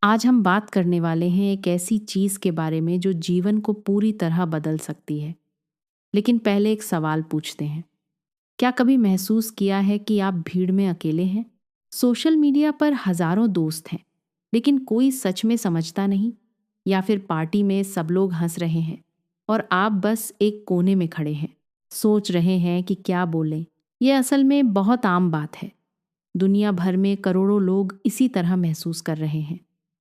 आज हम बात करने वाले हैं एक ऐसी चीज़ के बारे में जो जीवन को पूरी तरह बदल सकती है। लेकिन पहले एक सवाल पूछते हैं। क्या कभी महसूस किया है कि आप भीड़ में अकेले हैं? सोशल मीडिया पर हजारों दोस्त हैं, लेकिन कोई सच में समझता नहीं। या फिर पार्टी में सब लोग हंस रहे हैं और आप बस एक कोने में खड़े हैं, सोच रहे हैं कि क्या बोलें। यह असल में बहुत आम बात है। दुनिया भर में करोड़ों लोग इसी तरह महसूस कर रहे हैं।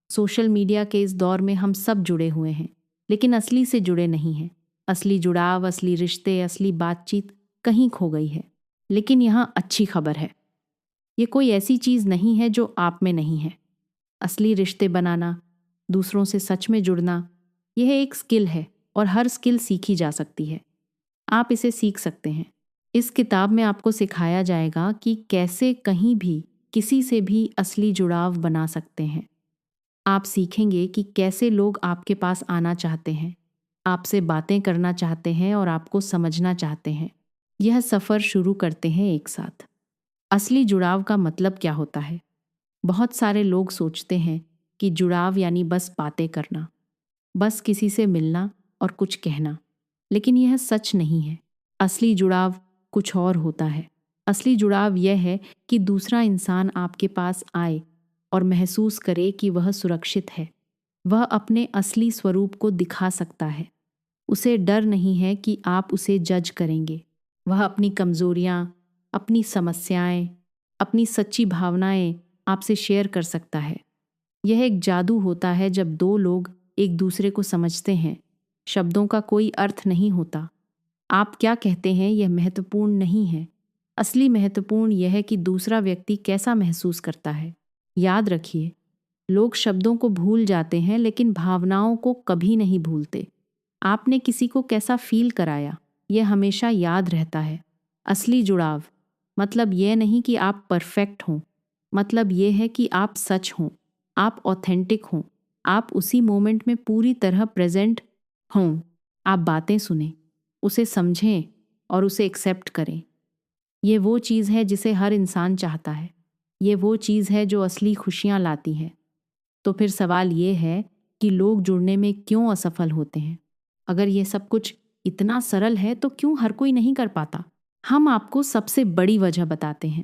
सोशल मीडिया के इस दौर में हम सब जुड़े हुए हैं, लेकिन असली से जुड़े नहीं हैं। असली जुड़ाव, असली रिश्ते, असली बातचीत कहीं खो गई है। लेकिन यहाँ अच्छी खबर है। ये कोई ऐसी चीज़ नहीं है जो आप में नहीं है। असली रिश्ते बनाना, दूसरों से सच में जुड़ना, यह एक स्किल है और हर स्किल सीखी जा सकती है। आप इसे सीख सकते हैं। इस किताब में आपको सिखाया जाएगा कि कैसे कहीं भी किसी से भी असली जुड़ाव बना सकते हैं। आप सीखेंगे कि कैसे लोग आपके पास आना चाहते हैं, आपसे बातें करना चाहते हैं और आपको समझना चाहते हैं। यह सफ़र शुरू करते हैं एक साथ। असली जुड़ाव का मतलब क्या होता है? बहुत सारे लोग सोचते हैं कि जुड़ाव यानी बस बातें करना, बस किसी से मिलना और कुछ कहना। लेकिन यह सच नहीं है। असली जुड़ाव कुछ और होता है। असली जुड़ाव यह है कि दूसरा इंसान आपके पास आए और महसूस करे कि वह सुरक्षित है। वह अपने असली स्वरूप को दिखा सकता है। उसे डर नहीं है कि आप उसे जज करेंगे। वह अपनी कमजोरियां, अपनी समस्याएं, अपनी सच्ची भावनाएं आपसे शेयर कर सकता है। यह एक जादू होता है जब दो लोग एक दूसरे को समझते हैं। शब्दों का कोई अर्थ नहीं होता। आप क्या कहते हैं यह महत्वपूर्ण नहीं है। असली महत्वपूर्ण यह है कि दूसरा व्यक्ति कैसा महसूस करता है। याद रखिए, लोग शब्दों को भूल जाते हैं लेकिन भावनाओं को कभी नहीं भूलते। आपने किसी को कैसा फील कराया, यह हमेशा याद रहता है। असली जुड़ाव मतलब यह नहीं कि आप परफेक्ट हों। मतलब यह है कि आप सच हों, आप ऑथेंटिक हों, आप उसी मोमेंट में पूरी तरह प्रेजेंट हों। आप बातें सुनें, उसे समझें और उसे एक्सेप्ट करें। ये वो चीज़ है जिसे हर इंसान चाहता है। ये वो चीज़ है जो असली खुशियाँ लाती है। तो फिर सवाल ये है कि लोग जुड़ने में क्यों असफल होते हैं? अगर ये सब कुछ इतना सरल है तो क्यों हर कोई नहीं कर पाता? हम आपको सबसे बड़ी वजह बताते हैं।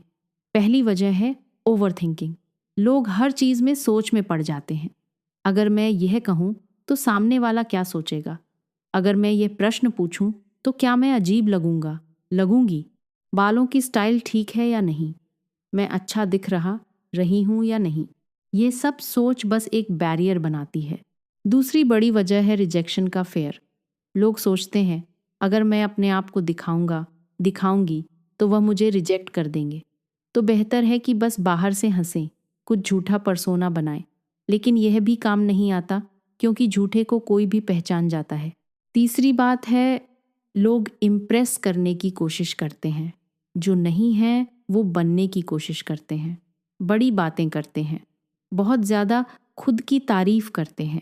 पहली वजह है ओवर थिंकिंग। लोग हर चीज़ में सोच में पड़ जाते हैं। अगर मैं यह कहूँ तो सामने वाला क्या सोचेगा? अगर मैं ये प्रश्न पूछूं तो क्या मैं अजीब लगूंगी? बालों की स्टाइल ठीक है या नहीं? मैं अच्छा दिख रही हूं या नहीं? ये सब सोच बस एक बैरियर बनाती है। दूसरी बड़ी वजह है रिजेक्शन का फेयर। लोग सोचते हैं अगर मैं अपने आप को दिखाऊंगी तो वह मुझे रिजेक्ट कर देंगे। तो बेहतर है कि बस बाहर से हंसें, कुछ झूठा परसोना बनाएं। लेकिन यह भी काम नहीं आता, क्योंकि झूठे को कोई भी पहचान जाता है। तीसरी बात है, लोग इम्प्रेस करने की कोशिश करते हैं। जो नहीं है वो बनने की कोशिश करते हैं। बड़ी बातें करते हैं, बहुत ज़्यादा खुद की तारीफ करते हैं।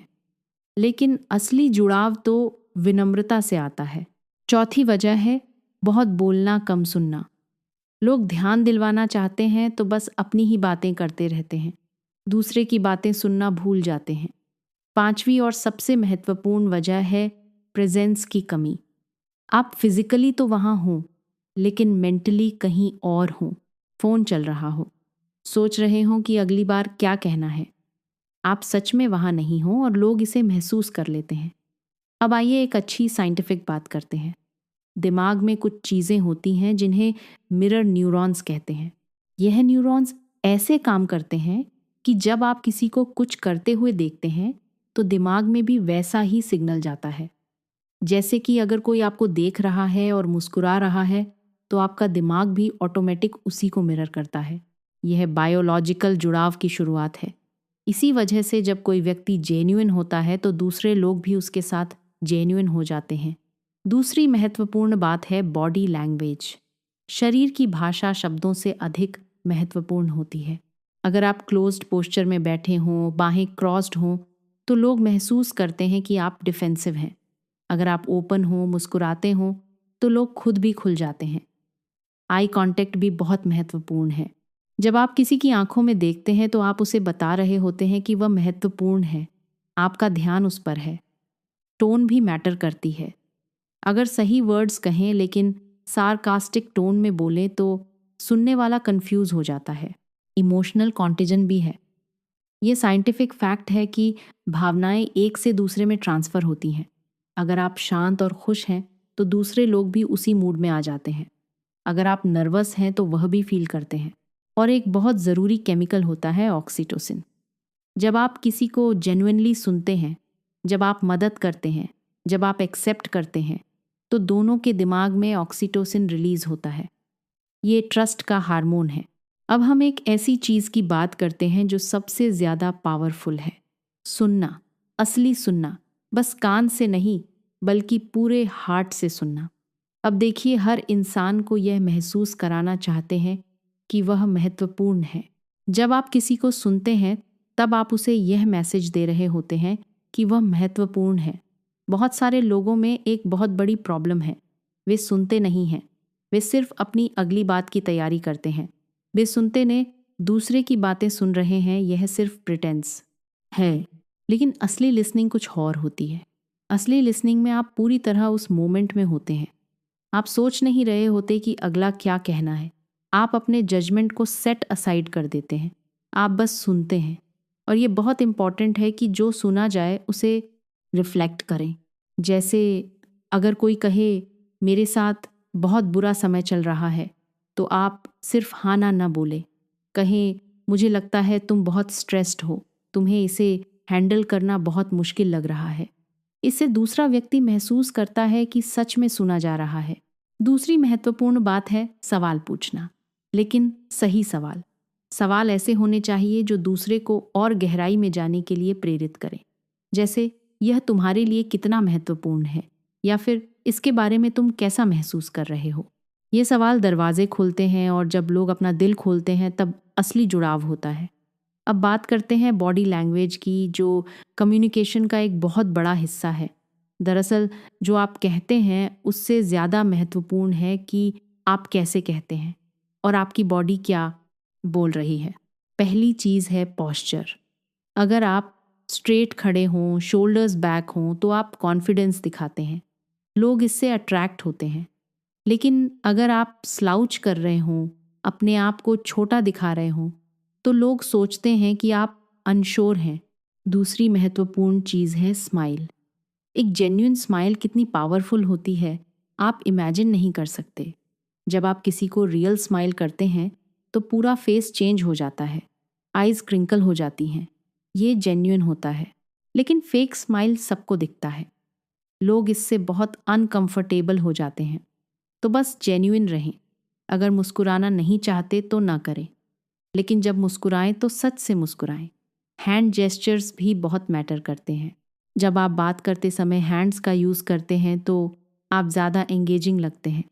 लेकिन असली जुड़ाव तो विनम्रता से आता है। चौथी वजह है बहुत बोलना कम सुनना। लोग ध्यान दिलवाना चाहते हैं तो बस अपनी ही बातें करते रहते हैं, दूसरे की बातें सुनना भूल जाते हैं। पांचवी और सबसे महत्वपूर्ण वजह है प्रेजेंस की कमी। आप फिजिकली तो वहाँ हों, लेकिन मेंटली कहीं और हों। फ़ोन चल रहा हो, सोच रहे हों कि अगली बार क्या कहना है। आप सच में वहाँ नहीं हो और लोग इसे महसूस कर लेते हैं। अब आइए एक अच्छी साइंटिफिक बात करते हैं। दिमाग में कुछ चीज़ें होती हैं जिन्हें मिरर न्यूरॉन्स कहते हैं। यह न्यूरॉन्स ऐसे काम करते हैं कि जब आप किसी को कुछ करते हुए देखते हैं तो दिमाग में भी वैसा ही सिग्नल जाता है। जैसे कि अगर कोई आपको देख रहा है और मुस्कुरा रहा है तो आपका दिमाग भी ऑटोमेटिक उसी को मिरर करता है। यह बायोलॉजिकल जुड़ाव की शुरुआत है। इसी वजह से जब कोई व्यक्ति जेन्युइन होता है तो दूसरे लोग भी उसके साथ जेन्युइन हो जाते हैं। दूसरी महत्वपूर्ण बात है बॉडी लैंग्वेज। शरीर की भाषा शब्दों से अधिक महत्वपूर्ण होती है। अगर आप क्लोज्ड पोस्चर में बैठे हों, बाहें क्रॉस्ड हों, तो लोग महसूस करते हैं कि आप डिफेंसिव हैं। अगर आप ओपन हो, मुस्कुराते हो, तो लोग खुद भी खुल जाते हैं। आई कांटेक्ट भी बहुत महत्वपूर्ण है। जब आप किसी की आंखों में देखते हैं तो आप उसे बता रहे होते हैं कि वह महत्वपूर्ण है, आपका ध्यान उस पर है। टोन भी मैटर करती है। अगर सही वर्ड्स कहें लेकिन सार्कास्टिक टोन में बोलें तो सुनने वाला कंफ्यूज हो जाता है। इमोशनल कॉन्टेजन भी है। ये साइंटिफिक फैक्ट है कि भावनाएं एक से दूसरे में ट्रांसफ़र होती हैं। अगर आप शांत और खुश हैं तो दूसरे लोग भी उसी मूड में आ जाते हैं। अगर आप नर्वस हैं तो वह भी फील करते हैं। और एक बहुत ज़रूरी केमिकल होता है ऑक्सीटोसिन। जब आप किसी को जेन्युइनली सुनते हैं, जब आप मदद करते हैं, जब आप एक्सेप्ट करते हैं, तो दोनों के दिमाग में ऑक्सीटोसिन रिलीज होता है। ये ट्रस्ट का हार्मोन है। अब हम एक ऐसी चीज़ की बात करते हैं जो सबसे ज़्यादा पावरफुल है, सुनना। असली सुनना, बस कान से नहीं बल्कि पूरे हार्ट से सुनना। अब देखिए, हर इंसान को यह महसूस कराना चाहते हैं कि वह महत्वपूर्ण है। जब आप किसी को सुनते हैं तब आप उसे यह मैसेज दे रहे होते हैं कि वह महत्वपूर्ण है। बहुत सारे लोगों में एक बहुत बड़ी प्रॉब्लम है, वे सुनते नहीं हैं। वे सिर्फ अपनी अगली बात की तैयारी करते हैं। वे सुनते ने दूसरे की बातें सुन रहे हैं, यह सिर्फ प्रिटेंस है। लेकिन असली लिसनिंग कुछ और होती है। असली लिसनिंग में आप पूरी तरह उस मोमेंट में होते हैं। आप सोच नहीं रहे होते कि अगला क्या कहना है। आप अपने जजमेंट को सेट असाइड कर देते हैं। आप बस सुनते हैं। और ये बहुत इम्पॉर्टेंट है कि जो सुना जाए उसे रिफ्लेक्ट करें। जैसे अगर कोई कहे मेरे साथ बहुत बुरा समय चल रहा है, तो आप सिर्फ हाँ ना ना बोले। कहें मुझे लगता है तुम बहुत स्ट्रेस्ड हो, तुम्हें इसे हैंडल करना बहुत मुश्किल लग रहा है। इससे दूसरा व्यक्ति महसूस करता है कि सच में सुना जा रहा है। दूसरी महत्वपूर्ण बात है सवाल पूछना, लेकिन सही सवाल। सवाल ऐसे होने चाहिए जो दूसरे को और गहराई में जाने के लिए प्रेरित करें। जैसे, यह तुम्हारे लिए कितना महत्वपूर्ण है, या फिर इसके बारे में तुम कैसा महसूस कर रहे हो। ये सवाल दरवाजे खोलते हैं और जब लोग अपना दिल खोलते हैं तब असली जुड़ाव होता है। अब बात करते हैं बॉडी लैंग्वेज की, जो कम्युनिकेशन का एक बहुत बड़ा हिस्सा है। दरअसल जो आप कहते हैं उससे ज़्यादा महत्वपूर्ण है कि आप कैसे कहते हैं और आपकी बॉडी क्या बोल रही है। पहली चीज़ है पॉस्चर। अगर आप स्ट्रेट खड़े हों, शोल्डर्स बैक हों, तो आप कॉन्फिडेंस दिखाते हैं। लोग इससे अट्रैक्ट होते हैं। लेकिन अगर आप स्लाउच कर रहे हों, अपने आप को छोटा दिखा रहे हों, तो लोग सोचते हैं कि आप अनश्योर हैं। दूसरी महत्वपूर्ण चीज़ है स्माइल। एक जेन्युइन स्माइल कितनी पावरफुल होती है, आप इमेजिन नहीं कर सकते। जब आप किसी को रियल स्माइल करते हैं तो पूरा फेस चेंज हो जाता है, आईज क्रिंकल हो जाती हैं। ये जेन्युइन होता है। लेकिन फेक स्माइल सबको दिखता है। लोग इससे बहुत अनकंफर्टेबल हो जाते हैं। तो बस जेन्युइन रहें। अगर मुस्कुराना नहीं चाहते तो ना करें, लेकिन जब मुस्कुराएं तो सच से मुस्कुराएं। हैंड जेस्चर्स भी बहुत मैटर करते हैं। जब आप बात करते समय हैंड्स का यूज़ करते हैं तो आप ज़्यादा एंगेजिंग लगते हैं।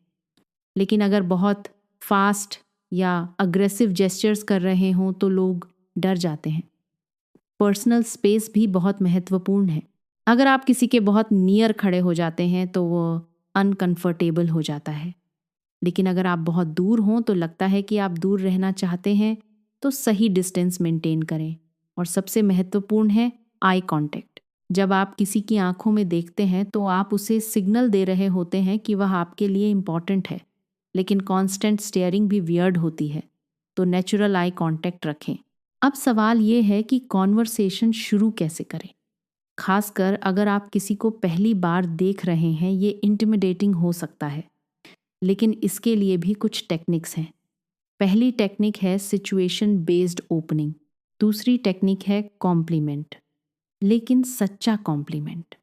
लेकिन अगर बहुत फास्ट या अग्रेसिव जेस्चर्स कर रहे हों तो लोग डर जाते हैं। पर्सनल स्पेस भी बहुत महत्वपूर्ण है। अगर आप किसी के बहुत नियर खड़े हो जाते हैं तो वो अनकंफर्टेबल हो जाता है। लेकिन अगर आप बहुत दूर हों तो लगता है कि आप दूर रहना चाहते हैं, तो सही डिस्टेंस मेंटेन करें। और सबसे महत्वपूर्ण है आई कांटेक्ट। जब आप किसी की आंखों में देखते हैं तो आप उसे सिग्नल दे रहे होते हैं कि वह आपके लिए इम्पॉर्टेंट है। लेकिन कांस्टेंट स्टेयरिंग भी वियर्ड होती है, तो नेचुरल आई कांटेक्ट रखें। अब सवाल ये है कि कॉन्वर्सेशन शुरू कैसे करें। खासकर अगर आप किसी को पहली बार देख रहे हैं, ये इंटिमिडेटिंग हो सकता है। लेकिन इसके लिए भी कुछ टेक्निक्स हैं। पहली टेक्निक है सिचुएशन बेस्ड ओपनिंग। दूसरी टेक्निक है कॉम्प्लीमेंट, लेकिन सच्चा कॉम्प्लीमेंट।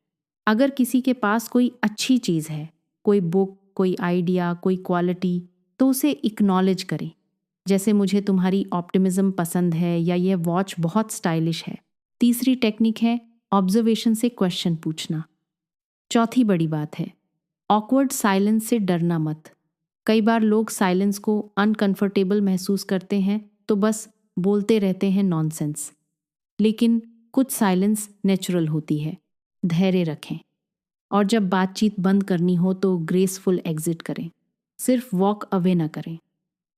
अगर किसी के पास कोई अच्छी चीज़ है, कोई बुक, कोई आइडिया, कोई क्वालिटी, तो उसे इक्नॉलेज करें। जैसे मुझे तुम्हारी ऑप्टिमिज्म पसंद है, या यह वॉच बहुत स्टाइलिश है। तीसरी टेक्निक है ऑब्जर्वेशन से क्वेश्चन पूछना। चौथी बड़ी बात है ऑकवर्ड साइलेंस से डरना मत। कई बार लोग साइलेंस को अनकंफर्टेबल महसूस करते हैं तो बस बोलते रहते हैं नॉनसेंस। लेकिन कुछ साइलेंस नेचुरल होती है। धैर्य रखें और जब बातचीत बंद करनी हो तो ग्रेसफुल एग्जिट करें। सिर्फ वॉक अवे ना करें।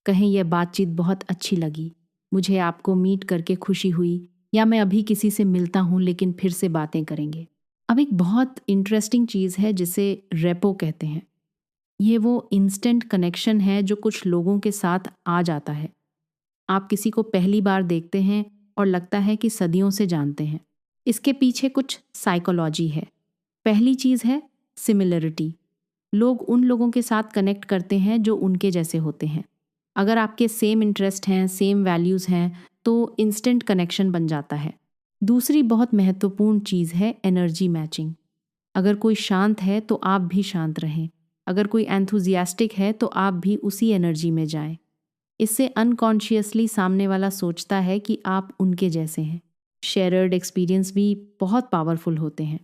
कहें यह बातचीत बहुत अच्छी लगी, मुझे आपको मीट करके खुशी हुई, या मैं अभी किसी से मिलता हूँ लेकिन फिर से बातें करेंगे। अब एक बहुत इंटरेस्टिंग चीज़ है जिसे रेपो कहते हैं। ये वो इंस्टेंट कनेक्शन है जो कुछ लोगों के साथ आ जाता है। आप किसी को पहली बार देखते हैं और लगता है कि सदियों से जानते हैं। इसके पीछे कुछ साइकोलॉजी है। पहली चीज़ है सिमिलरिटी। लोग उन लोगों के साथ कनेक्ट करते हैं जो उनके जैसे होते हैं। अगर आपके सेम इंटरेस्ट हैं, सेम वैल्यूज़ हैं, तो इंस्टेंट कनेक्शन बन जाता है। दूसरी बहुत महत्वपूर्ण चीज़ है एनर्जी मैचिंग। अगर कोई शांत है तो आप भी शांत रहें। अगर कोई एंथुजियास्टिक है तो आप भी उसी एनर्जी में जाएं। इससे अनकॉन्शियसली सामने वाला सोचता है कि आप उनके जैसे हैं। शेयर्ड एक्सपीरियंस भी बहुत पावरफुल होते हैं।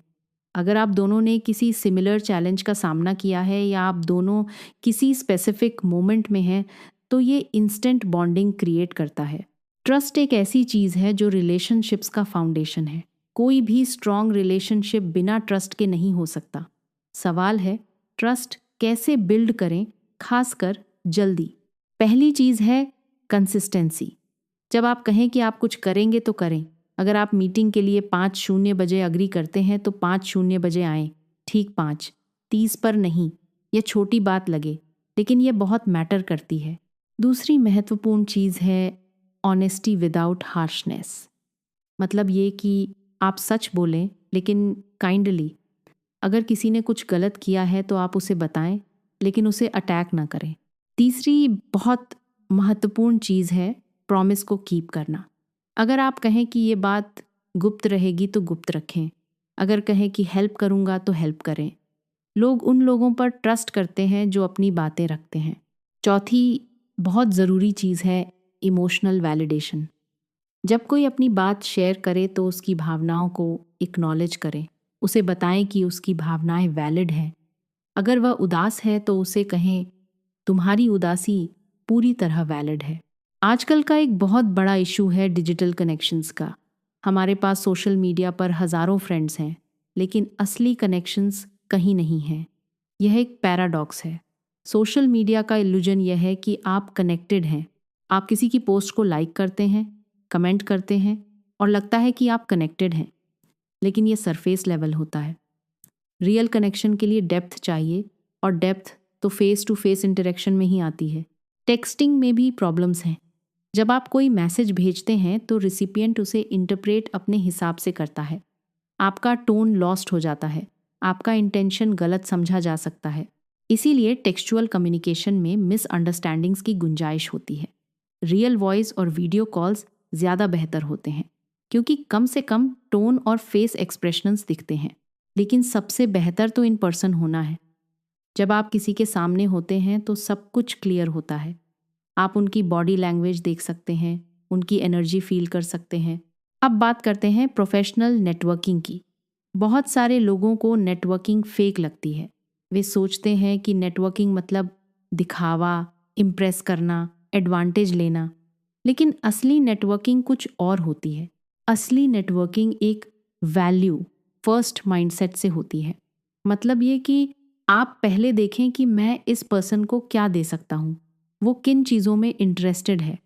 अगर आप दोनों ने किसी सिमिलर चैलेंज का सामना किया है या आप दोनों किसी स्पेसिफिक मोमेंट में हैं, तो ये इंस्टेंट बॉन्डिंग क्रिएट करता है। ट्रस्ट एक ऐसी चीज़ है जो रिलेशनशिप्स का फाउंडेशन है। कोई भी स्ट्रॉन्ग रिलेशनशिप बिना ट्रस्ट के नहीं हो सकता। सवाल है ट्रस्ट कैसे बिल्ड करें, खासकर जल्दी। पहली चीज़ है कंसिस्टेंसी। जब आप कहें कि आप कुछ करेंगे तो करें। अगर आप मीटिंग के लिए 5:00 अग्री करते हैं तो 5:00 आएँ, ठीक 5, 30 पर नहीं। यह छोटी बात लगे, लेकिन यह बहुत मैटर करती है। दूसरी महत्वपूर्ण चीज़ है ऑनेस्टी विदाउट हार्शनेस। मतलब ये कि आप सच बोलें लेकिन काइंडली। अगर किसी ने कुछ गलत किया है तो आप उसे बताएं, लेकिन उसे अटैक ना करें। तीसरी बहुत महत्वपूर्ण चीज़ है प्रॉमिस को कीप करना। अगर आप कहें कि ये बात गुप्त रहेगी तो गुप्त रखें। अगर कहें कि हेल्प करूँगा तो हेल्प करें। लोग उन लोगों पर ट्रस्ट करते हैं जो अपनी बातें रखते हैं। चौथी बहुत ज़रूरी चीज़ है इमोशनल वैलिडेशन। जब कोई अपनी बात शेयर करे तो उसकी भावनाओं को एक्नॉलेज करें। उसे बताएं कि उसकी भावनाएं वैलिड हैं। अगर वह उदास है तो उसे कहें तुम्हारी उदासी पूरी तरह वैलिड है। आजकल का एक बहुत बड़ा इशू है डिजिटल कनेक्शंस का। हमारे पास सोशल मीडिया पर हज़ारों फ्रेंड्स हैं, लेकिन असली कनेक्शंस कहीं नहीं हैं। यह एक पैराडॉक्स है। सोशल मीडिया का इल्यूजन यह है कि आप कनेक्टेड हैं। आप किसी की पोस्ट को लाइक करते हैं, कमेंट करते हैं और लगता है कि आप कनेक्टेड हैं, लेकिन यह सरफेस लेवल होता है। रियल कनेक्शन के लिए डेप्थ चाहिए, और डेप्थ तो फेस टू फेस इंटरेक्शन में ही आती है। टेक्सटिंग में भी प्रॉब्लम्स हैं। जब आप कोई मैसेज भेजते हैं तो रिसिपिएंट उसे इंटरप्रेट अपने हिसाब से करता है। आपका टोन लॉस्ट हो जाता है, आपका इंटेंशन गलत समझा जा सकता है। इसीलिए टेक्सचुअल कम्युनिकेशन में मिसअंडरस्टैंडिंग्स की गुंजाइश होती है। रियल वॉइस और वीडियो कॉल्स ज़्यादा बेहतर होते हैं, क्योंकि कम से कम टोन और फेस एक्सप्रेशंस दिखते हैं। लेकिन सबसे बेहतर तो इन पर्सन होना है। जब आप किसी के सामने होते हैं तो सब कुछ क्लियर होता है। आप उनकी बॉडी लैंग्वेज देख सकते हैं, उनकी एनर्जी फील कर सकते हैं। अब बात करते हैं प्रोफेशनल नेटवर्किंग की। बहुत सारे लोगों को नेटवर्किंग फेक लगती है। वे सोचते हैं कि नेटवर्किंग मतलब दिखावा, इम्प्रेस करना, एडवांटेज लेना। लेकिन असली नेटवर्किंग कुछ और होती है। असली नेटवर्किंग एक वैल्यू फर्स्ट माइंडसेट से होती है। मतलब ये कि आप पहले देखें कि मैं इस पर्सन को क्या दे सकता हूँ, वो किन चीज़ों में इंटरेस्टेड है,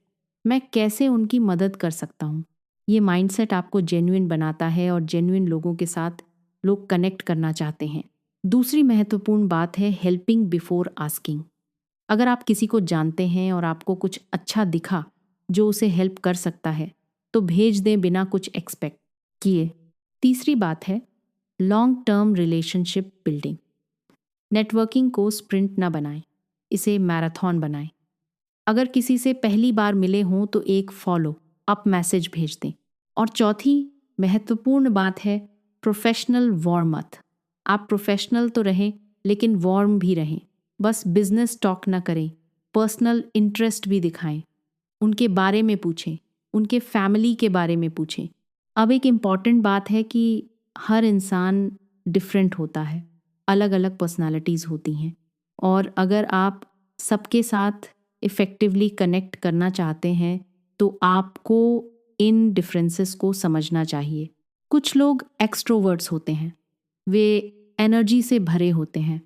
मैं कैसे उनकी मदद कर सकता हूँ। ये माइंडसेट आपको जेन्युइन बनाता है, और जेन्युइन लोगों के साथ लोग कनेक्ट करना चाहते हैं। दूसरी महत्वपूर्ण बात है हेल्पिंग बिफोर आस्किंग। अगर आप किसी को जानते हैं और आपको कुछ अच्छा दिखा जो उसे हेल्प कर सकता है, तो भेज दें बिना कुछ एक्सपेक्ट किए। तीसरी बात है long term relationship building. Networking को स्प्रिंट ना बनाएं, इसे मैराथन बनाएं। अगर किसी से पहली बार मिले हों तो एक फॉलो अप मैसेज भेज दें। और चौथी महत्वपूर्ण बात है प्रोफेशनल वार्मथ। आप प्रोफेशनल तो रहें, लेकिन वार्म भी रहें। बस बिजनेस टॉक ना करें, पर्सनल इंटरेस्ट भी दिखाएं। उनके बारे में पूछें, उनके फैमिली के बारे में पूछें। अब एक इम्पॉर्टेंट बात है कि हर इंसान डिफरेंट होता है, अलग अलग पर्सनालिटीज़ होती हैं, और अगर आप सबके साथ इफ़ेक्टिवली कनेक्ट करना चाहते हैं तो आपको इन डिफरेंसेस को समझना चाहिए। कुछ लोग एक्सट्रोवर्ट्स होते हैं, वे एनर्जी से भरे होते हैं,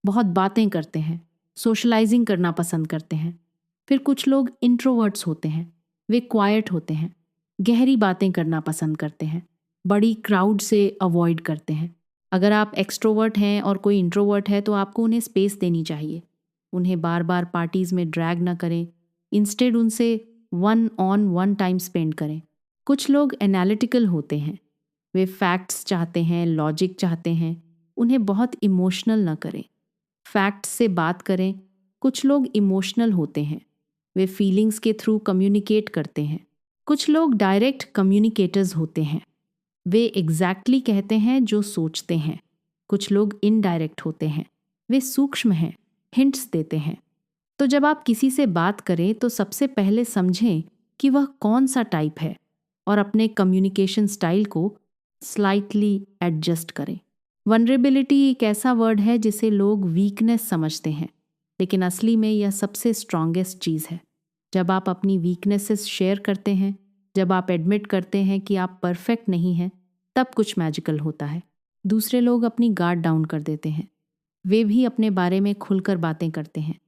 बहुत बातें करते हैं, सोशलाइजिंग करना पसंद करते हैं। फिर कुछ लोग इंट्रोवर्ट्स होते हैं, वे क्वाइट होते हैं, गहरी बातें करना पसंद करते हैं, बड़ी क्राउड से अवॉइड करते हैं। अगर आप एक्सट्रोवर्ट हैं और कोई इंट्रोवर्ट है तो आपको उन्हें स्पेस देनी चाहिए। उन्हें बार बार पार्टीज़ में ड्रैग ना करें, इंस्टेड उनसे one on one time spend करें। कुछ लोग एनालिटिकल होते हैं, वे फैक्ट्स चाहते हैं, लॉजिक चाहते हैं, उन्हें बहुत इमोशनल ना करें, फैक्ट्स से बात करें। कुछ लोग इमोशनल होते हैं, वे फीलिंग्स के थ्रू कम्युनिकेट करते हैं। कुछ लोग डायरेक्ट कम्युनिकेटर्स होते हैं, वे एग्जैक्टली कहते हैं जो सोचते हैं। कुछ लोग इनडायरेक्ट होते हैं, वे सूक्ष्म हैं, हिंट्स देते हैं। तो जब आप किसी से बात करें तो सबसे पहले समझें कि वह कौन सा टाइप है और अपने कम्युनिकेशन स्टाइल को स्लाइटली एडजस्ट करें। वनरेबिलिटी एक ऐसा वर्ड है जिसे लोग वीकनेस समझते हैं, लेकिन असली में यह सबसे स्ट्रॉन्गेस्ट चीज़ है। जब आप अपनी वीकनेसेस शेयर करते हैं, जब आप एडमिट करते हैं कि आप परफेक्ट नहीं हैं, तब कुछ मैजिकल होता है। दूसरे लोग अपनी गार्ड डाउन कर देते हैं, वे भी अपने बारे में खुलकर बातें करते हैं।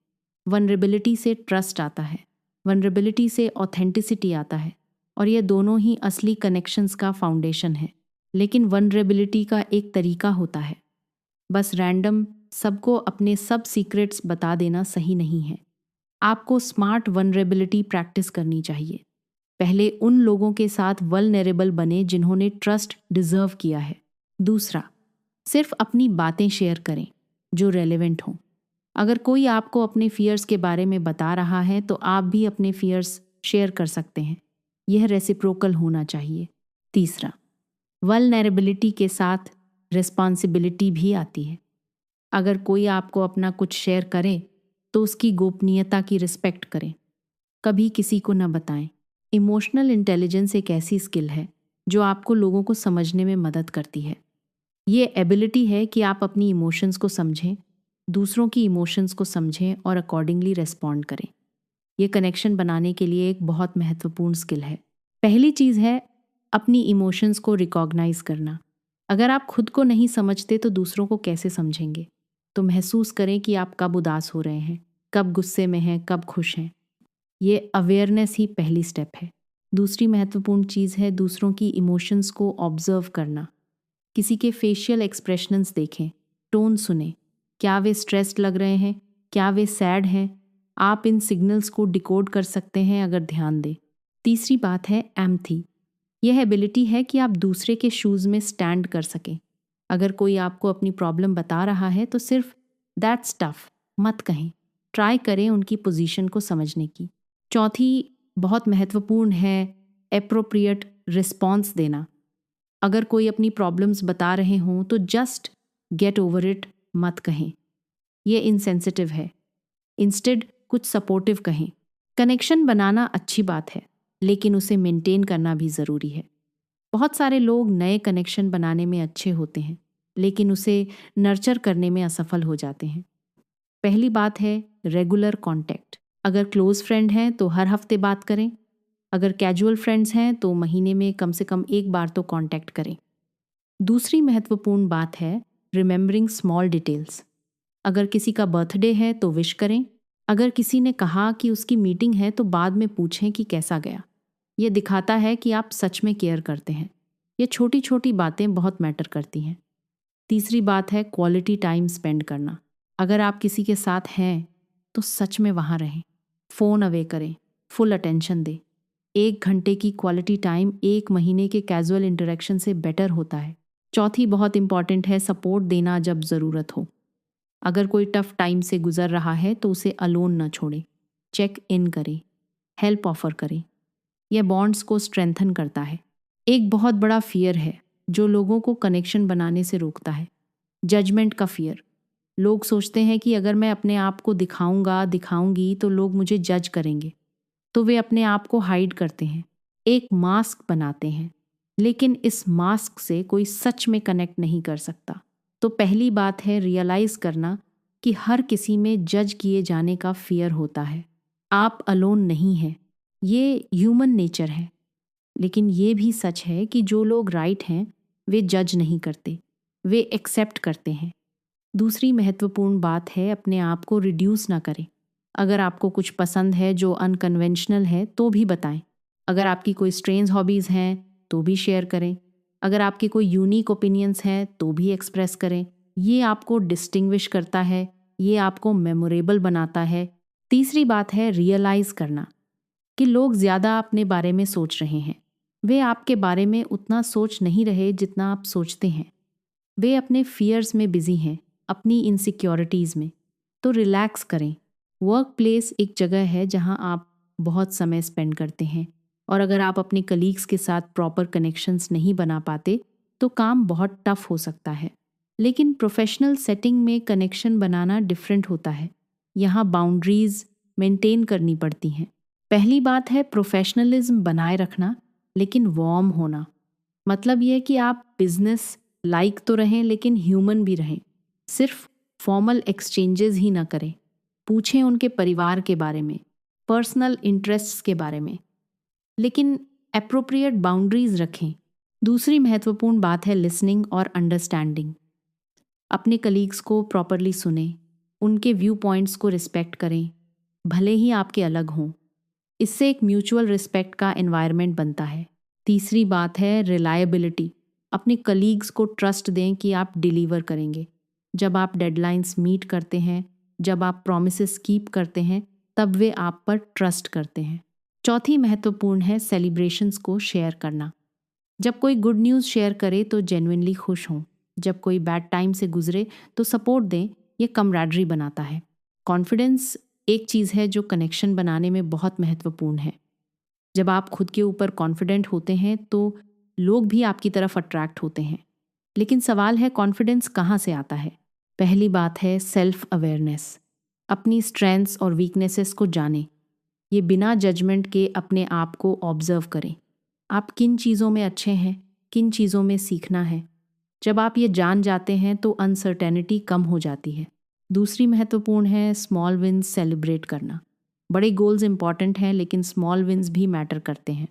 वनरेबिलिटी से ट्रस्ट आता है, वनरेबिलिटी से ऑथेंटिसिटी आता है, और ये दोनों ही असली कनेक्शंस का फाउंडेशन है। लेकिन वनरेबिलिटी का एक तरीका होता है, बस रैंडम सबको अपने सब सीक्रेट्स बता देना सही नहीं है। आपको स्मार्ट वनरेबिलिटी प्रैक्टिस करनी चाहिए। पहले उन लोगों के साथ वल्नरेबल बने जिन्होंने ट्रस्ट डिजर्व किया है। दूसरा, सिर्फ अपनी बातें शेयर करें जो रेलेवेंट हों। अगर कोई आपको अपने फियर्स के बारे में बता रहा है तो आप भी अपने फियर्स शेयर कर सकते हैं। यह रेसिप्रोकल होना चाहिए। तीसरा, वल्नरेबिलिटी के साथ रिस्पॉन्सिबिलिटी भी आती है। अगर कोई आपको अपना कुछ शेयर करे तो उसकी गोपनीयता की रिस्पेक्ट करें, कभी किसी को न बताएं। इमोशनल इंटेलिजेंस एक ऐसी स्किल है जो आपको लोगों को समझने में मदद करती है। ये एबिलिटी है कि आप अपनी इमोशंस को समझें, दूसरों की इमोशंस को समझें और अकॉर्डिंगली रेस्पॉन्ड करें। ये कनेक्शन बनाने के लिए एक बहुत महत्वपूर्ण स्किल है। पहली चीज़ है अपनी इमोशंस को रिकॉग्नाइज करना। अगर आप खुद को नहीं समझते तो दूसरों को कैसे समझेंगे? तो महसूस करें कि आप कब उदास हो रहे हैं, कब गुस्से में हैं, कब खुश हैं। ये अवेयरनेस ही पहली स्टेप है। दूसरी महत्वपूर्ण चीज़ है दूसरों की इमोशंस को ऑब्जर्व करना। किसी के फेशियल एक्सप्रेशंस देखें, टोन सुने, क्या वे स्ट्रेस्ड लग रहे हैं, क्या वे सैड हैं। आप इन सिग्नल्स को डिकोड कर सकते हैं अगर ध्यान दें। तीसरी बात है एम्पैथी। यह एबिलिटी है कि आप दूसरे के शूज़ में स्टैंड कर सकें। अगर कोई आपको अपनी प्रॉब्लम बता रहा है तो सिर्फ दैट्स टफ मत कहें, ट्राई करें उनकी पोजीशन को समझने की। चौथी बहुत महत्वपूर्ण है एप्रोप्रिएट रिस्पॉन्स देना। अगर कोई अपनी प्रॉब्लम्स बता रहे हों तो जस्ट गेट ओवर इट मत कहें, ये इनसेंसिटिव है। इंस्टेड कुछ सपोर्टिव कहें। कनेक्शन बनाना अच्छी बात है, लेकिन उसे मेंटेन करना भी ज़रूरी है। बहुत सारे लोग नए कनेक्शन बनाने में अच्छे होते हैं, लेकिन उसे नर्चर करने में असफल हो जाते हैं। पहली बात है रेगुलर कांटेक्ट। अगर क्लोज फ्रेंड हैं तो हर हफ्ते बात करें। अगर कैजुअल फ्रेंड्स हैं तो महीने में कम से कम एक बार तो कांटेक्ट करें। दूसरी महत्वपूर्ण बात है रिमेंबरिंग स्मॉल डिटेल्स। अगर किसी का बर्थडे है तो विश करें। अगर किसी ने कहा कि उसकी मीटिंग है तो बाद में पूछें कि कैसा गया। ये दिखाता है कि आप सच में केयर करते हैं। ये छोटी छोटी बातें बहुत मैटर करती हैं। तीसरी बात है क्वालिटी टाइम स्पेंड करना। अगर आप किसी के साथ हैं तो सच में वहाँ रहें, फ़ोन अवे करें, फुल अटेंशन दें। 1 घंटे की क्वालिटी टाइम 1 महीने के कैजुअल इंटरेक्शन से बेटर होता है। चौथी बहुत इंपॉर्टेंट है सपोर्ट देना जब ज़रूरत हो। अगर कोई टफ टाइम से गुजर रहा है तो उसे अलोन न छोड़ें, चेक इन करें, हेल्प ऑफर करें। यह बॉन्ड्स को स्ट्रेंथन करता है। एक बहुत बड़ा फियर है जो लोगों को कनेक्शन बनाने से रोकता है, जजमेंट का फियर। लोग सोचते हैं कि अगर मैं अपने आप को दिखाऊंगी तो लोग मुझे जज करेंगे, तो वे अपने आप को हाइड करते हैं, एक मास्क बनाते हैं। लेकिन इस मास्क से कोई सच में कनेक्ट नहीं कर सकता। तो पहली बात है रियलाइज़ करना कि हर किसी में जज किए जाने का फियर होता है। आप अलोन नहीं हैं, ये ह्यूमन नेचर है। लेकिन ये भी सच है कि जो लोग राइट हैं वे जज नहीं करते, वे एक्सेप्ट करते हैं। दूसरी महत्वपूर्ण बात है अपने आप को रिड्यूस ना करें। अगर आपको कुछ पसंद है जो अनकन्वेंशनल है तो भी बताएं। अगर आपकी कोई स्ट्रेंज हॉबीज़ हैं तो भी शेयर करें। अगर आपके कोई यूनिक ओपिनियंस हैं तो भी एक्सप्रेस करें। ये आपको डिस्टिंग्विश करता है, ये आपको मेमोरेबल बनाता है। तीसरी बात है रियलाइज़ करना कि लोग ज़्यादा अपने बारे में सोच रहे हैं। वे आपके बारे में उतना सोच नहीं रहे जितना आप सोचते हैं। वे अपने फियर्स में बिजी हैं, अपनी इनसिक्योरिटीज़ में। तो रिलैक्स करें। वर्क प्लेस एक जगह है जहां आप बहुत समय स्पेंड करते हैं, और अगर आप अपने कलीग्स के साथ प्रॉपर कनेक्शंस नहीं बना पाते तो काम बहुत टफ हो सकता है। लेकिन प्रोफेशनल सेटिंग में कनेक्शन बनाना डिफरेंट होता है। यहाँ बाउंड्रीज मेंटेन करनी पड़ती हैं। पहली बात है प्रोफेशनलिज्म बनाए रखना, लेकिन वार्म होना। मतलब यह कि आप बिजनेस लाइक तो रहें लेकिन ह्यूमन भी रहें। सिर्फ फॉर्मल एक्सचेंजेस ही ना करें। पूछें उनके परिवार के बारे में, पर्सनल इंटरेस्ट्स के बारे में, लेकिन एप्रोप्रिएट बाउंड्रीज रखें। दूसरी महत्वपूर्ण बात है लिसनिंग और अंडरस्टैंडिंग। अपने कलीग्स को प्रॉपरली सुने, उनके व्यू पॉइंट्स को रिस्पेक्ट करें, भले ही आपके अलग हों। इससे एक म्यूचुअल रिस्पेक्ट का एनवायरनमेंट बनता है। तीसरी बात है रिलायबिलिटी। अपने कलीग्स को ट्रस्ट दें कि आप डिलीवर करेंगे। जब आप डेडलाइंस मीट करते हैं, जब आप प्रॉमिसेस कीप करते हैं, तब वे आप पर ट्रस्ट करते हैं। चौथी महत्वपूर्ण है सेलिब्रेशंस को शेयर करना। जब कोई गुड न्यूज़ शेयर करे तो जेन्युइनली खुश हों। जब कोई बैड टाइम से गुजरे तो सपोर्ट दें। ये कमराडरी बनाता है। कॉन्फिडेंस एक चीज़ है जो कनेक्शन बनाने में बहुत महत्वपूर्ण है। जब आप खुद के ऊपर कॉन्फिडेंट होते हैं तो लोग भी आपकी तरफ अट्रैक्ट होते हैं। लेकिन सवाल है कॉन्फिडेंस कहाँ से आता है? पहली बात है सेल्फ अवेयरनेस। अपनी स्ट्रेंथ्स और वीकनेसेस को जानें। ये बिना जजमेंट के अपने आप को ऑब्जर्व करें। आप किन चीज़ों में अच्छे हैं, किन चीज़ों में सीखना है। जब आप ये जान जाते हैं तो अनसर्टेनिटी कम हो जाती है। दूसरी महत्वपूर्ण है स्मॉल विन्स सेलिब्रेट करना। बड़े गोल्स इंपॉर्टेंट हैं लेकिन स्मॉल विन्स भी मैटर करते हैं।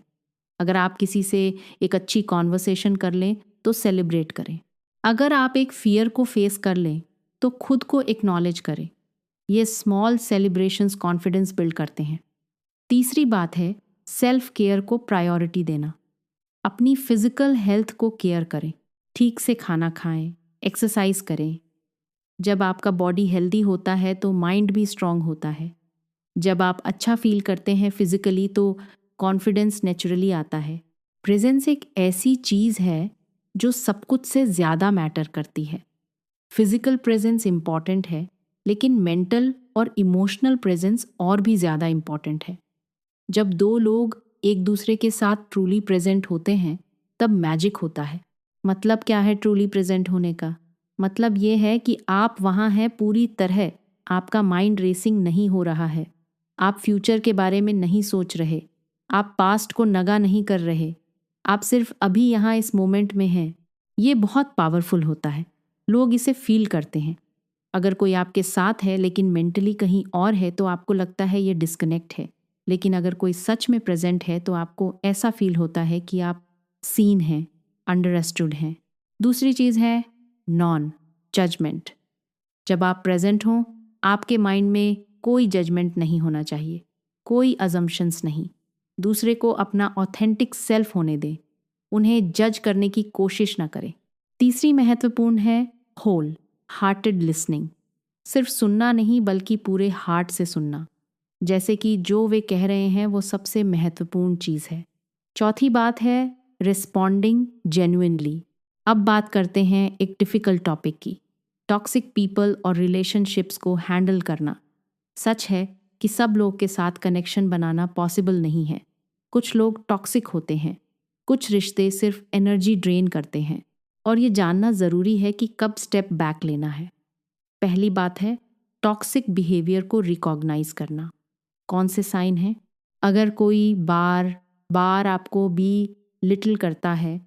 अगर आप किसी से एक अच्छी कॉन्वर्सेशन कर लें तो सेलिब्रेट करें। अगर आप एक फियर को फेस कर लें तो खुद को एक्नॉलेज करें। ये स्मॉल सेलिब्रेशंस कॉन्फिडेंस बिल्ड करते हैं। तीसरी बात है सेल्फ केयर को प्रायोरिटी देना। अपनी फिजिकल हेल्थ को केयर करें। ठीक से खाना खाएं, एक्सरसाइज करें। जब आपका बॉडी हेल्दी होता है तो माइंड भी स्ट्रांग होता है। जब आप अच्छा फील करते हैं फिजिकली तो कॉन्फिडेंस नेचुरली आता है। प्रेजेंस एक ऐसी चीज़ है जो सब कुछ से ज़्यादा मैटर करती है। फिजिकल प्रेजेंस इम्पॉर्टेंट है, लेकिन मेंटल और इमोशनल प्रेजेंस और भी ज़्यादा इम्पॉर्टेंट है। जब दो लोग एक दूसरे के साथ ट्रूली प्रेजेंट होते हैं तब मैजिक होता है। मतलब क्या है ट्रूली प्रेजेंट होने का? मतलब ये है कि आप वहाँ हैं पूरी तरह। आपका माइंड रेसिंग नहीं हो रहा है। आप फ्यूचर के बारे में नहीं सोच रहे। आप पास्ट को नगा नहीं कर रहे। आप सिर्फ अभी यहाँ इस मोमेंट में हैं। ये बहुत पावरफुल होता है। लोग इसे फील करते हैं। अगर कोई आपके साथ है लेकिन मेंटली कहीं और है तो आपको लगता है ये डिस्कनेक्ट है। लेकिन अगर कोई सच में प्रेजेंट है तो आपको ऐसा फील होता है कि आप सीन हैं, अंडरस्टूड हैं। दूसरी चीज़ है नॉन जजमेंट। जब आप प्रेजेंट हों, आपके माइंड में कोई जजमेंट नहीं होना चाहिए, कोई अजम्पशंस नहीं। दूसरे को अपना ऑथेंटिक सेल्फ होने दें। उन्हें जज करने की कोशिश ना करें। तीसरी महत्वपूर्ण है होल हार्टेड लिसनिंग। सिर्फ सुनना नहीं बल्कि पूरे हार्ट से सुनना, जैसे कि जो वे कह रहे हैं वो सबसे महत्वपूर्ण चीज़ है। चौथी बात है रिस्पॉन्डिंग जेन्युइनली। अब बात करते हैं एक डिफ़िकल्ट टॉपिक की, टॉक्सिक पीपल और रिलेशनशिप्स को हैंडल करना। सच है कि सब लोग के साथ कनेक्शन बनाना पॉसिबल नहीं है। कुछ लोग टॉक्सिक होते हैं, कुछ रिश्ते सिर्फ एनर्जी ड्रेन करते हैं, और ये जानना ज़रूरी है कि कब स्टेप बैक लेना है। पहली बात है टॉक्सिक बिहेवियर को रिकॉग्नाइज करना। कौन से साइन हैं? अगर कोई बार बार आपको बी लिटिल करता है,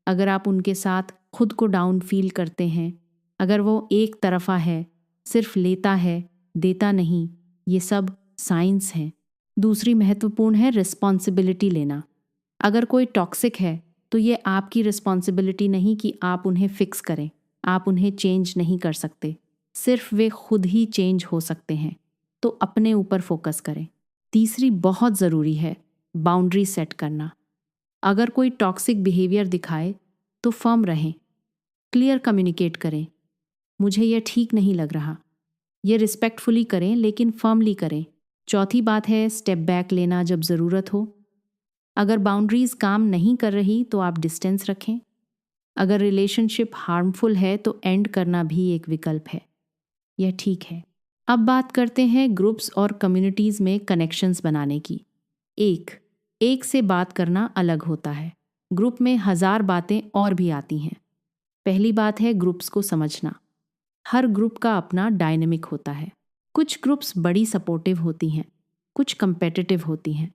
अगर आप उनके साथ खुद को डाउन फील करते हैं, अगर वो एक तरफा है, सिर्फ लेता है, देता नहीं, ये सब साइंस हैं। दूसरी महत्वपूर्ण है रिस्पॉन्सिबिलिटी लेना। अगर कोई टॉक्सिक है तो ये आपकी रिस्पॉन्सिबिलिटी नहीं कि आप उन्हें फिक्स करें। आप उन्हें चेंज नहीं कर सकते, सिर्फ वे खुद ही चेंज हो सकते हैं। तो अपने ऊपर फोकस करें। तीसरी बहुत ज़रूरी है, बाउंड्री सेट करना। अगर कोई टॉक्सिक बिहेवियर दिखाए तो फर्म रहें, क्लियर कम्युनिकेट करें, मुझे यह ठीक नहीं लग रहा। ये रिस्पेक्टफुली करें लेकिन फर्मली करें। चौथी बात है स्टेप बैक लेना जब ज़रूरत हो। अगर बाउंड्रीज काम नहीं कर रही तो आप डिस्टेंस रखें। अगर रिलेशनशिप हार्मफुल है तो एंड करना भी एक विकल्प है, यह ठीक है। अब बात करते हैं ग्रुप्स और कम्युनिटीज़ में कनेक्शंस बनाने की। एक से बात करना अलग होता है, ग्रुप में 1000 बातें और भी आती हैं। पहली बात है ग्रुप्स को समझना। हर ग्रुप का अपना डायनेमिक होता है। कुछ ग्रुप्स बड़ी सपोर्टिव होती हैं, कुछ कंपेटिटिव होती हैं।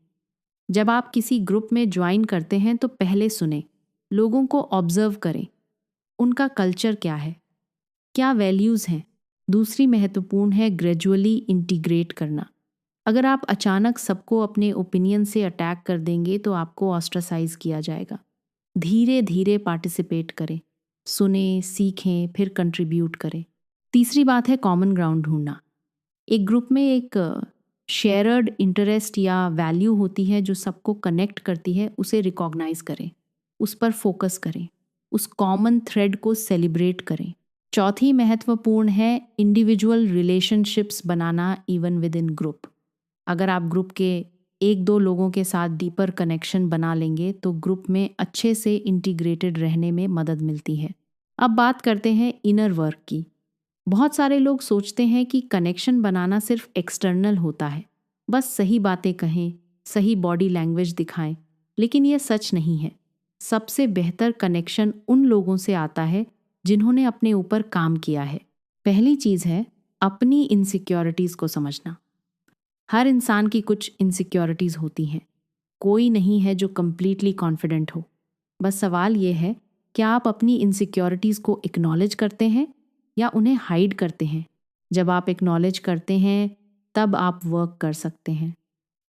जब आप किसी ग्रुप में ज्वाइन करते हैं तो पहले सुने, लोगों को ऑब्जर्व करें, उनका कल्चर क्या है, क्या वैल्यूज़ हैं। दूसरी महत्वपूर्ण है ग्रेजुअली इंटीग्रेट करना। अगर आप अचानक सबको अपने ओपिनियन से अटैक कर देंगे तो आपको ऑस्ट्रासाइज किया जाएगा। धीरे धीरे पार्टिसिपेट करें, सुने, सीखें, फिर कंट्रीब्यूट करें। तीसरी बात है कॉमन ग्राउंड ढूंढना। एक ग्रुप में एक शेयर्ड इंटरेस्ट या वैल्यू होती है जो सबको कनेक्ट करती है, उसे रिकॉग्नाइज करें, उस पर फोकस करें, उस कॉमन थ्रेड को सेलिब्रेट करें। चौथी महत्वपूर्ण है individual relationships banana even with in group. अगर आप ग्रुप के 1-2 लोगों के साथ डीपर कनेक्शन बना लेंगे तो ग्रुप में अच्छे से इंटीग्रेटेड रहने में मदद मिलती है। अब बात करते हैं इनर वर्क की। बहुत सारे लोग सोचते हैं कि कनेक्शन बनाना सिर्फ एक्सटर्नल होता है, बस सही बातें कहें, सही बॉडी लैंग्वेज दिखाएं, लेकिन यह सच नहीं है। सबसे बेहतर कनेक्शन उन लोगों से आता है जिन्होंने अपने ऊपर काम किया है। पहली चीज़ है अपनी इनसिक्योरिटीज़ को समझना। हर इंसान की कुछ इनसिक्योरिटीज़ होती हैं, कोई नहीं है जो कम्प्लीटली कॉन्फिडेंट हो। बस सवाल ये है, क्या आप अपनी इनसिक्योरिटीज़ को एक्नॉलेज करते हैं या उन्हें हाइड करते हैं? जब आप एक्नॉलेज करते हैं तब आप वर्क कर सकते हैं।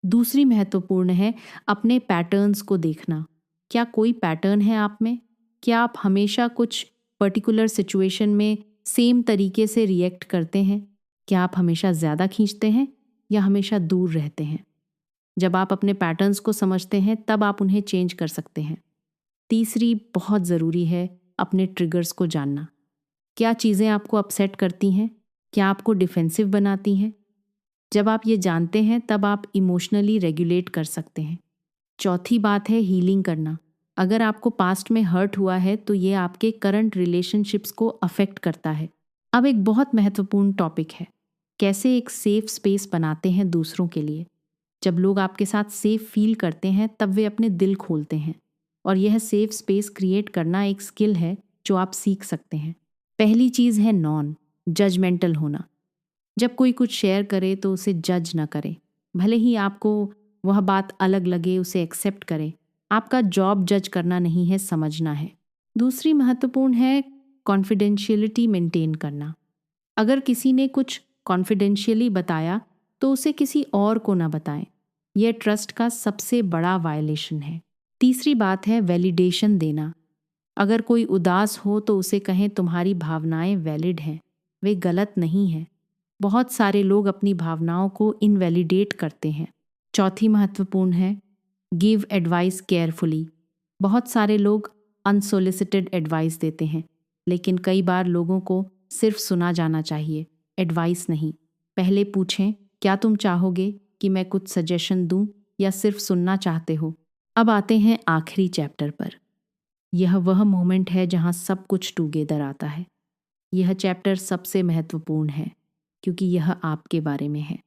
दूसरी महत्वपूर्ण है अपने पैटर्न्स को देखना। क्या कोई पैटर्न है आप में? क्या आप हमेशा कुछ पर्टिकुलर सिचुएशन में सेम तरीके से रिएक्ट करते हैं? क्या आप हमेशा ज़्यादा खींचते हैं या हमेशा दूर रहते हैं? जब आप अपने पैटर्न्स को समझते हैं तब आप उन्हें चेंज कर सकते हैं। तीसरी बहुत ज़रूरी है अपने ट्रिगर्स को जानना। क्या चीज़ें आपको अपसेट करती हैं? क्या आपको डिफेंसिव बनाती हैं? जब आप ये जानते हैं तब आप इमोशनली रेगुलेट कर सकते हैं। चौथी बात है हीलिंग करना। अगर आपको पास्ट में हर्ट हुआ है तो ये आपके करंट रिलेशनशिप्स को अफेक्ट करता है। अब एक बहुत महत्वपूर्ण टॉपिक है, कैसे एक सेफ स्पेस बनाते हैं दूसरों के लिए। जब लोग आपके साथ सेफ फील करते हैं तब वे अपने दिल खोलते हैं, और यह सेफ स्पेस क्रिएट करना एक स्किल है जो आप सीख सकते हैं। पहली चीज़ है नॉन जजमेंटल होना। जब कोई कुछ शेयर करे तो उसे जज ना करें, भले ही आपको वह बात अलग लगे, उसे एक्सेप्ट करें। आपका जॉब जज करना नहीं है, समझना है। दूसरी महत्वपूर्ण है कॉन्फिडेंशियलिटी मेंटेन करना। अगर किसी ने कुछ कॉन्फिडेंशियली बताया तो उसे किसी और को ना बताएं, यह ट्रस्ट का सबसे बड़ा वायलेशन है। तीसरी बात है वैलिडेशन देना। अगर कोई उदास हो तो उसे कहें तुम्हारी भावनाएं वैलिड हैं, वे गलत नहीं हैं। बहुत सारे लोग अपनी भावनाओं को इनवैलिडेट करते हैं। चौथी महत्वपूर्ण है गिव एडवाइस केयरफुली। बहुत सारे लोग अनसोलिसिटेड एडवाइस देते हैं, लेकिन कई बार लोगों को सिर्फ सुना जाना चाहिए, एडवाइस नहीं। पहले पूछें, क्या तुम चाहोगे कि मैं कुछ सजेशन दूं या सिर्फ सुनना चाहते हो? अब आते हैं आखिरी चैप्टर पर। यह वह मोमेंट है जहां सब कुछ टुगेदर आता है। यह चैप्टर सबसे महत्वपूर्ण है क्योंकि यह आपके बारे में है।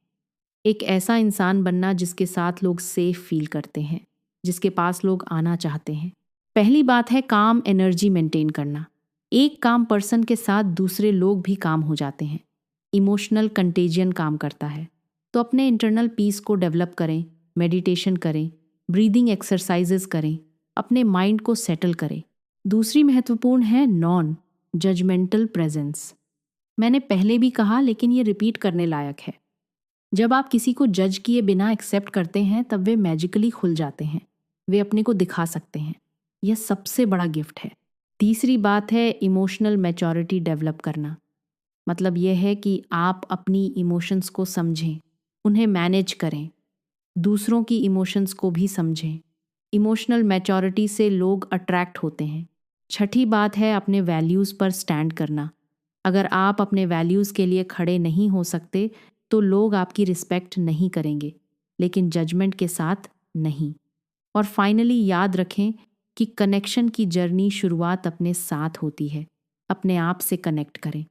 एक ऐसा इंसान बनना जिसके साथ लोग सेफ फील करते हैं, जिसके पास लोग आना चाहते हैं। पहली बात है काम एनर्जी मेंटेन करना। एक काम पर्सन के साथ दूसरे लोग भी काम हो जाते हैं। इमोशनल कंटेजियन काम करता है। तो अपने इंटरनल पीस को डेवलप करें, मेडिटेशन करें, ब्रीदिंग एक्सरसाइजेस करें, अपने माइंड को सेटल करें। दूसरी महत्वपूर्ण है नॉन जजमेंटल प्रेजेंस। मैंने पहले भी कहा लेकिन ये रिपीट करने लायक है। जब आप किसी को जज किए बिना एक्सेप्ट करते हैं तब वे मैजिकली खुल जाते हैं, वे अपने को दिखा सकते हैं। यह सबसे बड़ा गिफ्ट है। तीसरी बात है इमोशनल मैच्योरिटी डेवलप करना। मतलब यह है कि आप अपनी इमोशंस को समझें, उन्हें मैनेज करें, दूसरों की इमोशंस को भी समझें। इमोशनल मैच्योरिटी से लोग अट्रैक्ट होते हैं। छठी बात है अपने वैल्यूज़ पर स्टैंड करना। अगर आप अपने वैल्यूज़ के लिए खड़े नहीं हो सकते तो लोग आपकी रिस्पेक्ट नहीं करेंगे, लेकिन जजमेंट के साथ नहीं। और फाइनली याद रखें कि कनेक्शन की जर्नी शुरुआत अपने साथ होती है। अपने आप से कनेक्ट करें।